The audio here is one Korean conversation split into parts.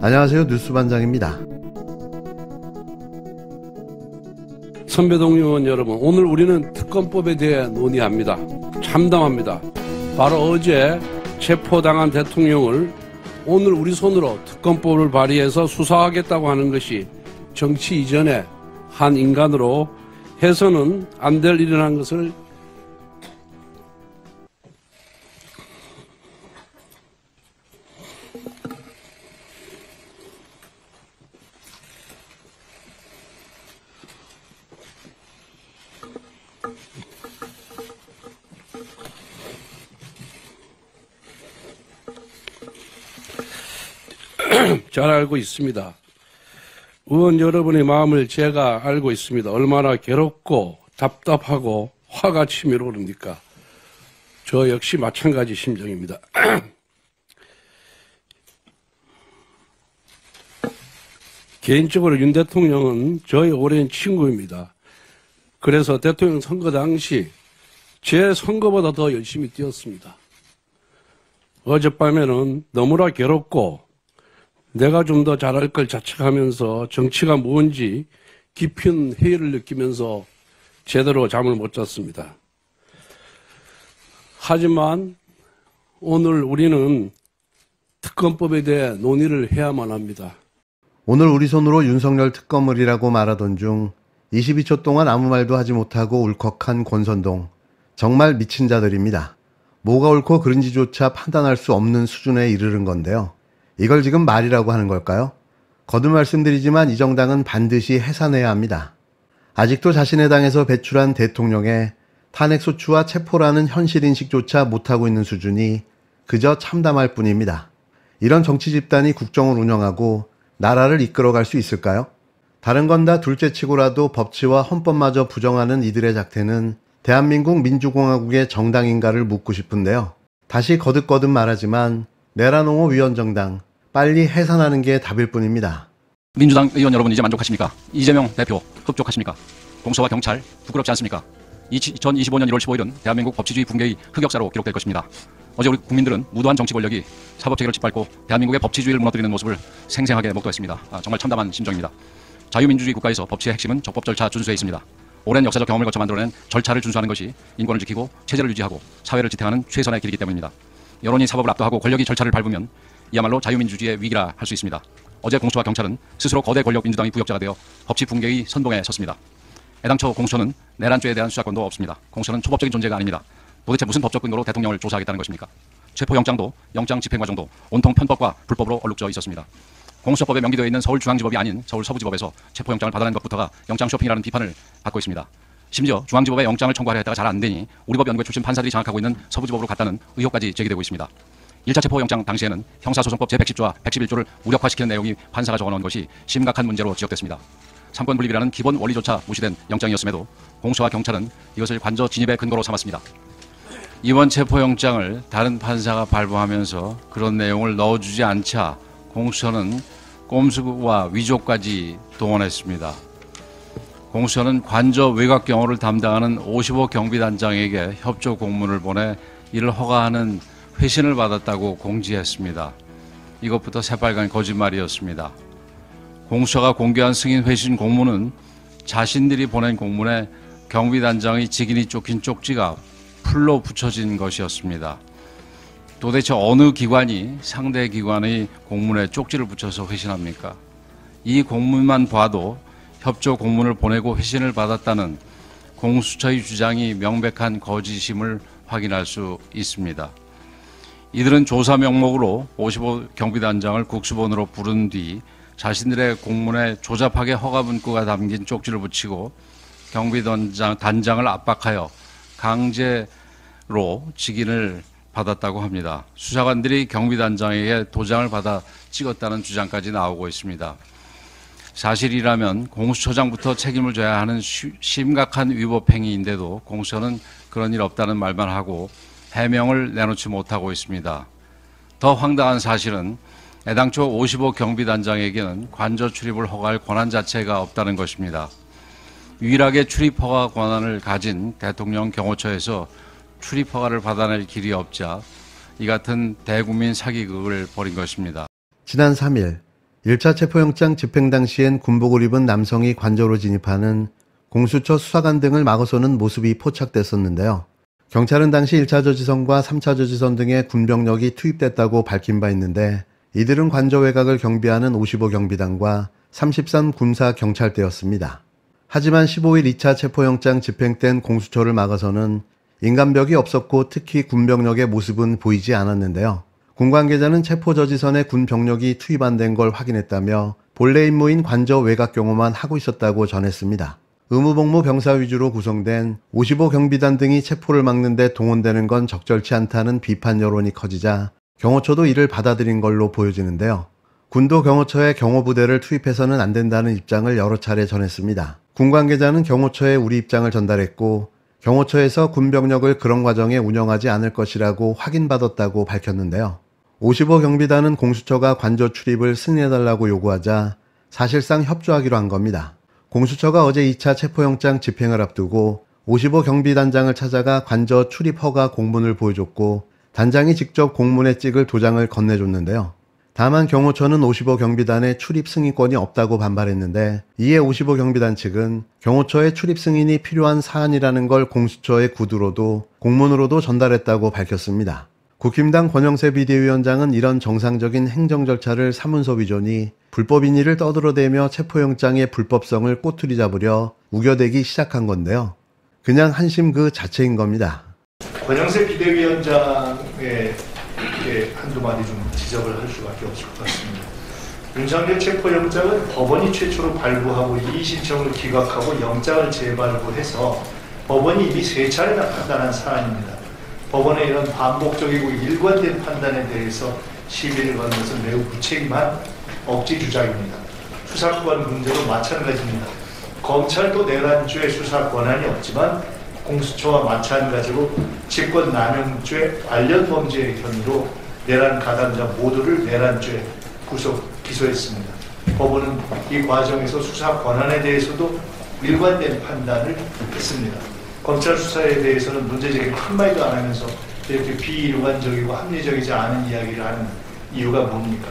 안녕하세요. 뉴스반장입니다. 선배 동료 의원 여러분, 오늘 우리는 특검법에 대해 논의합니다. 참담합니다. 바로 어제 체포당한 대통령을 오늘 우리 손으로 특검법을 발의해서 수사하겠다고 하는 것이 정치 이전의 한 인간으로 해서는 안 될 일이라는 것을 잘 알고 있습니다. 의원 여러분의 마음을 제가 알고 있습니다. 얼마나 괴롭고 답답하고 화가 치밀어 오릅니까? 저 역시 마찬가지 심정입니다. 개인적으로 윤 대통령은 저의 오랜 친구입니다. 그래서 대통령 선거 당시 제 선거보다 더 열심히 뛰었습니다. 어젯밤에는 너무나 괴롭고 내가 좀 더 잘할 걸 자책하면서 정치가 뭔지 깊은 회의를 느끼면서 제대로 잠을 못 잤습니다. 하지만 오늘 우리는 특검법에 대해 논의를 해야만 합니다. 오늘 우리 손으로 윤석열 특검을이라고 말하던 중 22초 동안 아무 말도 하지 못하고 울컥한 권선동. 정말 미친 자들입니다. 뭐가 옳고 그른지조차 판단할 수 없는 수준에 이르는 건데요. 이걸 지금 말이라고 하는 걸까요? 거듭 말씀드리지만 이 정당은 반드시 해산해야 합니다. 아직도 자신의 당에서 배출한 대통령의 탄핵소추와 체포라는 현실인식조차 못하고 있는 수준이 그저 참담할 뿐입니다. 이런 정치 집단이 국정을 운영하고 나라를 이끌어갈 수 있을까요? 다른 건 다 둘째치고라도 법치와 헌법마저 부정하는 이들의 작태는 대한민국 민주공화국의 정당인가를 묻고 싶은데요. 다시 거듭거듭 말하지만 내란옹호 위원정당 빨리 해산하는 게 답일 뿐입니다. 민주당 의원 여러분 이제 만족하십니까? 이재명 대표 흡족하십니까? 공수와 경찰 부끄럽지 않습니까? 2025년 1월 15일은 대한민국 법치주의 붕괴의 흑역사로 기록될 것입니다. 어제 우리 국민들은 무도한 정치 권력이 사법체계를 짓밟고 대한민국의 법치주의를 무너뜨리는 모습을 생생하게 목도했습니다. 정말 참담한 심정입니다. 자유민주주의 국가에서 법치의 핵심은 적법 절차 준수에 있습니다. 오랜 역사적 경험을 거쳐 만들어낸 절차를 준수하는 것이 인권을 지키고 체제를 유지하고 사회를 지탱하는 최선의 길이기 때문입니다. 여론이 사법을 압도하고 권력이 절차를 밟으면 이야말로 자유민주주의의 위기라 할 수 있습니다. 어제 공수와 경찰은 스스로 거대 권력 민주당의 부역자가 되어 법치 붕괴의 선봉에 섰습니다. 애당초 공수처는 내란죄에 대한 수사권도 없습니다. 공수처는 초법적인 존재가 아닙니다. 도대체 무슨 법적 근거로 대통령을 조사하겠다는 것입니까? 체포영장도 영장 집행과정도 온통 편법과 불법으로 얼룩져 있었습니다. 공수처법에 명기되어 있는 서울중앙지법이 아닌 서울서부지법에서 체포영장을 받아낸 것부터가 영장 쇼핑이라는 비판을 받고 있습니다. 심지어 중앙지법에 영장을 청구하려 했다가 잘 안되니 우리법 연구회 출신 판사들이 장악하고 있는 서부지법으로 갔다는 의혹까지 제기되고 있습니다. 1차 체포영장 당시에는 형사소송법 제110조와 111조를 무력화시키는 내용이 판사가 적어놓은 것이 심각한 문제로 지적됐습니다. 삼권 분립이라는 기본 원리조차 무시된 영장이었음에도 공수와 경찰은 이것을 관저 진입의 근거로 삼았습니다. 이번 체포영장을 다른 판사가 발부하면서 그런 내용을 넣어주지 않자 공수처는 꼼수와 위조까지 동원했습니다. 공수처는 관저 외곽 경호를 담당하는 55 경비단장에게 협조 공문을 보내 이를 허가하는 회신을 받았다고 공지했습니다. 이것부터 새빨간 거짓말이었습니다. 공수처가 공개한 승인 회신 공문은 자신들이 보낸 공문에 경비단장의 직인이 쫓긴 쪽지가 풀로 붙여진 것이었습니다. 도대체 어느 기관이 상대 기관의 공문에 쪽지를 붙여서 회신합니까? 이 공문만 봐도 협조 공문을 보내고 회신을 받았다는 공수처의 주장이 명백한 거짓임을 확인할 수 있습니다. 이들은 조사 명목으로 55 경비단장을 국수본으로 부른 뒤 자신들의 공문에 조잡하게 허가 문구가 담긴 쪽지를 붙이고 경비단장을 압박하여 강제로 직인을 받았다고 합니다. 수사관들이 경비단장에게 도장을 받아 찍었다는 주장까지 나오고 있습니다. 사실이라면 공수처장부터 책임을 져야 하는 심각한 위법 행위인데도 공수처는 그런 일 없다는 말만 하고 해명을 내놓지 못하고 있습니다. 더 황당한 사실은 애당초 55 경비단장에게는 관저 출입을 허가할 권한 자체가 없다는 것입니다. 유일하게 출입 허가 권한을 가진 대통령 경호처에서 출입 허가를 받아낼 길이 없자 이 같은 대국민 사기극을 벌인 것입니다. 지난 3일 1차 체포영장 집행 당시엔 군복을 입은 남성이 관저로 진입하는 공수처 수사관 등을 막아서는 모습이 포착됐었는데요. 경찰은 당시 1차 저지선과 3차 저지선 등의 군병력이 투입됐다고 밝힌 바 있는데 이들은 관저 외곽을 경비하는 55경비단과 33 군사경찰대였습니다. 하지만 15일 2차 체포영장 집행 땐 공수처를 막아서는 인간벽이 없었고 특히 군병력의 모습은 보이지 않았는데요. 군 관계자는 체포 저지선에 군 병력이 투입 안 된 걸 확인했다며 본래 임무인 관저 외곽 경호만 하고 있었다고 전했습니다. 의무복무 병사 위주로 구성된 55경비단 등이 체포를 막는 데 동원되는 건 적절치 않다는 비판 여론이 커지자 경호처도 이를 받아들인 걸로 보여지는데요. 군도 경호처에 경호부대를 투입해서는 안 된다는 입장을 여러 차례 전했습니다. 군 관계자는 경호처에 우리 입장을 전달했고 경호처에서 군병력을 그런 과정에 운영하지 않을 것이라고 확인받았다고 밝혔는데요. 55경비단은 공수처가 관저 출입을 승인해달라고 요구하자 사실상 협조하기로 한 겁니다. 공수처가 어제 2차 체포영장 집행을 앞두고 55경비단장을 찾아가 관저 출입 허가 공문을 보여줬고 단장이 직접 공문에 찍을 도장을 건네줬는데요. 다만 경호처는 55경비단의 출입 승인권이 없다고 반발했는데 이에 55경비단 측은 경호처의 출입 승인이 필요한 사안이라는 걸 공수처의 구두로도 공문으로도 전달했다고 밝혔습니다. 국힘당 권영세 비대위원장은 이런 정상적인 행정 절차를 사문서 위조니 불법인 일을 떠들어대며 체포영장의 불법성을 꼬투리 잡으려 우겨대기 시작한 건데요. 그냥 한심 그 자체인 겁니다. 권영세 비대위원장의 한두 마디 좀 지적을 할 수밖에 없을 것 같습니다. 윤석열 체포영장은 법원이 최초로 발부하고 이의신청을 기각하고 영장을 재발부해서 법원이 이미 3차례나 판단한 사안입니다. 법원의 이런 반복적이고 일관된 판단에 대해서 시비를 거는 것은 매우 무책임한 억지 주장입니다. 수사권 문제도 마찬가지입니다. 검찰도 내란죄 수사 권한이 없지만 공수처와 마찬가지로 직권남용죄 관련 범죄의 혐의로 내란 가담자 모두를 내란죄 구속 기소했습니다. 법원은 이 과정에서 수사 권한에 대해서도 일관된 판단을 했습니다. 검찰 수사에 대해서는 문제제기를 한마디도 안 하면서 이렇게 비일관적이고 합리적이지 않은 이야기를 하는 이유가 뭡니까?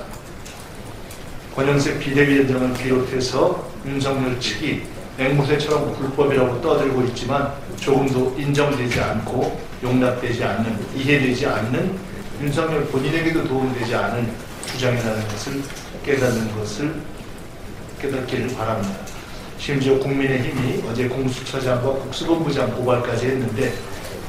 권영세 비대위원장을 비롯해서 윤석열 측이 앵무새처럼 불법이라고 떠들고 있지만 조금도 인정되지 않고 용납되지 않는, 이해되지 않는 윤석열 본인에게도 도움되지 않을 주장이라는 것을 깨닫기를 바랍니다. 심지어 국민의힘이 어제 공수처장과 국수본부장 고발까지 했는데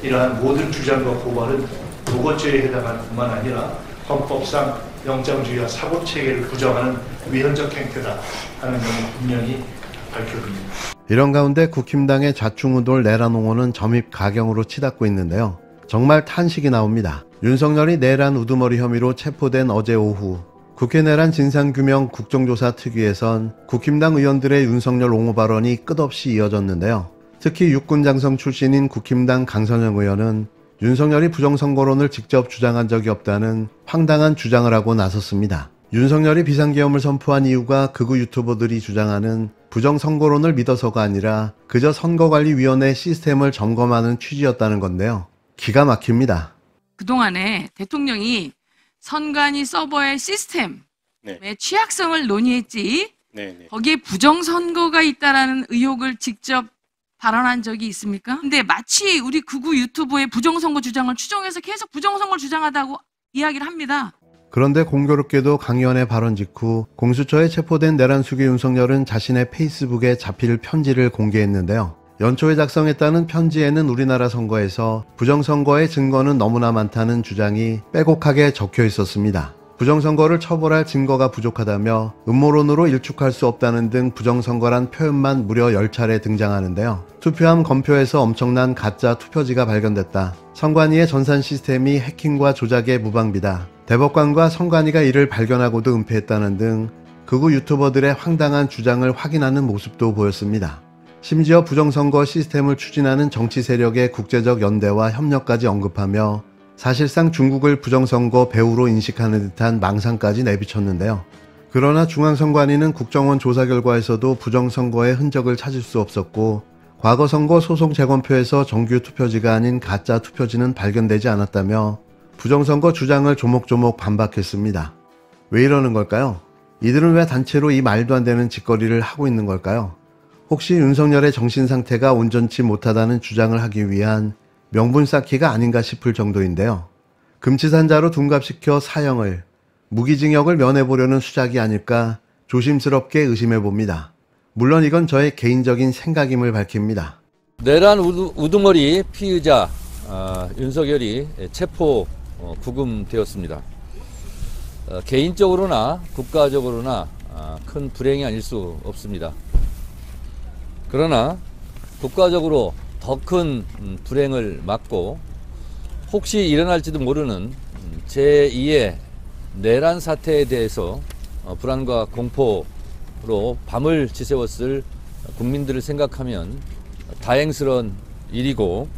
이러한 모든 주장과 고발은 무고죄에 해당할 뿐만 아니라 헌법상 영장주의와 사법체계를 부정하는 위헌적 행태다 하는 점을 분명히 밝혀줍니다. 이런 가운데 국힘당의 좌충우돌 내란 옹호는 점입 가경으로 치닫고 있는데요. 정말 탄식이 나옵니다. 윤석열이 내란 우두머리 혐의로 체포된 어제 오후 국회 내란 진상규명 국정조사 특위에선 국힘당 의원들의 윤석열 옹호 발언이 끝없이 이어졌는데요. 특히 육군장성 출신인 국힘당 강선영 의원은 윤석열이 부정선거론을 직접 주장한 적이 없다는 황당한 주장을 하고 나섰습니다. 윤석열이 비상계엄을 선포한 이유가 극우 유튜버들이 주장하는 부정선거론을 믿어서가 아니라 그저 선거관리위원회 시스템을 점검하는 취지였다는 건데요. 기가 막힙니다. 그동안에 대통령이 선관위 서버의 시스템의 취약성을 논의했지 거기에 부정선거가 있다라는 의혹을 직접 발언한 적이 있습니까? 근데 마치 우리 극우 유튜브의 부정선거 주장을 추정해서 계속 부정선거를 주장하다고 이야기를 합니다. 그런데 공교롭게도 강 의원의 발언 직후 공수처에 체포된 내란 수괴 윤석열은 자신의 페이스북에 자필 편지를 공개했는데요. 연초에 작성했다는 편지에는 우리나라 선거에서 부정선거의 증거는 너무나 많다는 주장이 빼곡하게 적혀 있었습니다. 부정선거를 처벌할 증거가 부족하다며 음모론으로 일축할 수 없다는 등 부정선거란 표현만 무려 10차례 등장하는데요. 투표함 검표에서 엄청난 가짜 투표지가 발견됐다. 선관위의 전산 시스템이 해킹과 조작의 무방비다. 대법관과 선관위가 이를 발견하고도 은폐했다는 등 극우 유튜버들의 황당한 주장을 확인하는 모습도 보였습니다. 심지어 부정선거 시스템을 추진하는 정치 세력의 국제적 연대와 협력까지 언급하며 사실상 중국을 부정선거 배후로 인식하는 듯한 망상까지 내비쳤는데요. 그러나 중앙선관위는 국정원 조사 결과에서도 부정선거의 흔적을 찾을 수 없었고 과거 선거 소송 재검표에서 정규 투표지가 아닌 가짜 투표지는 발견되지 않았다며 부정선거 주장을 조목조목 반박했습니다. 왜 이러는 걸까요? 이들은 왜 단체로 이 말도 안 되는 짓거리를 하고 있는 걸까요? 혹시 윤석열의 정신 상태가 온전치 못하다는 주장을 하기 위한 명분 쌓기가 아닌가 싶을 정도인데요. 금치산자로 둔갑시켜 사형을, 무기징역을 면해보려는 수작이 아닐까 조심스럽게 의심해봅니다. 물론 이건 저의 개인적인 생각임을 밝힙니다. 내란 우두머리 피의자 윤석열이 체포 구금되었습니다. 개인적으로나 국가적으로나 큰 불행이 아닐 수 없습니다. 그러나 국가적으로 더 큰 불행을 막고 혹시 일어날지도 모르는 제2의 내란 사태에 대해서 불안과 공포로 밤을 지새웠을 국민들을 생각하면 다행스러운 일이고,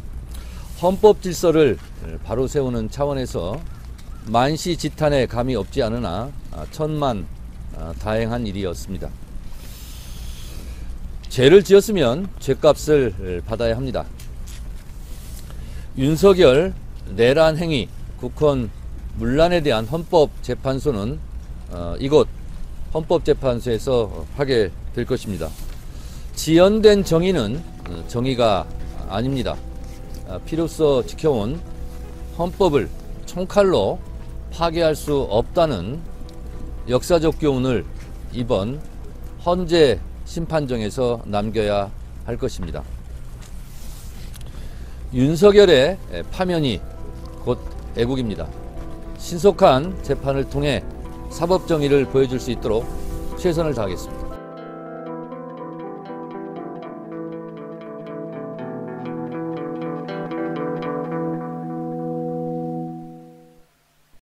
헌법 질서를 바로 세우는 차원에서 만시지탄에 감이 없지 않으나 천만 다행한 일이었습니다. 죄를 지었으면 죄값을 받아야 합니다. 윤석열 내란 행위, 국헌 문란에 대한 헌법재판소는 이곳 헌법재판소에서 하게 될 것입니다. 지연된 정의는 정의가 아닙니다. 필요서 지켜온 헌법을 총칼로 파괴할 수 없다는 역사적 교훈을 이번 헌재 심판정에서 남겨야 할 것입니다. 윤석열의 파면이 곧 애국입니다. 신속한 재판을 통해 사법정의를 보여줄 수 있도록 최선을 다하겠습니다.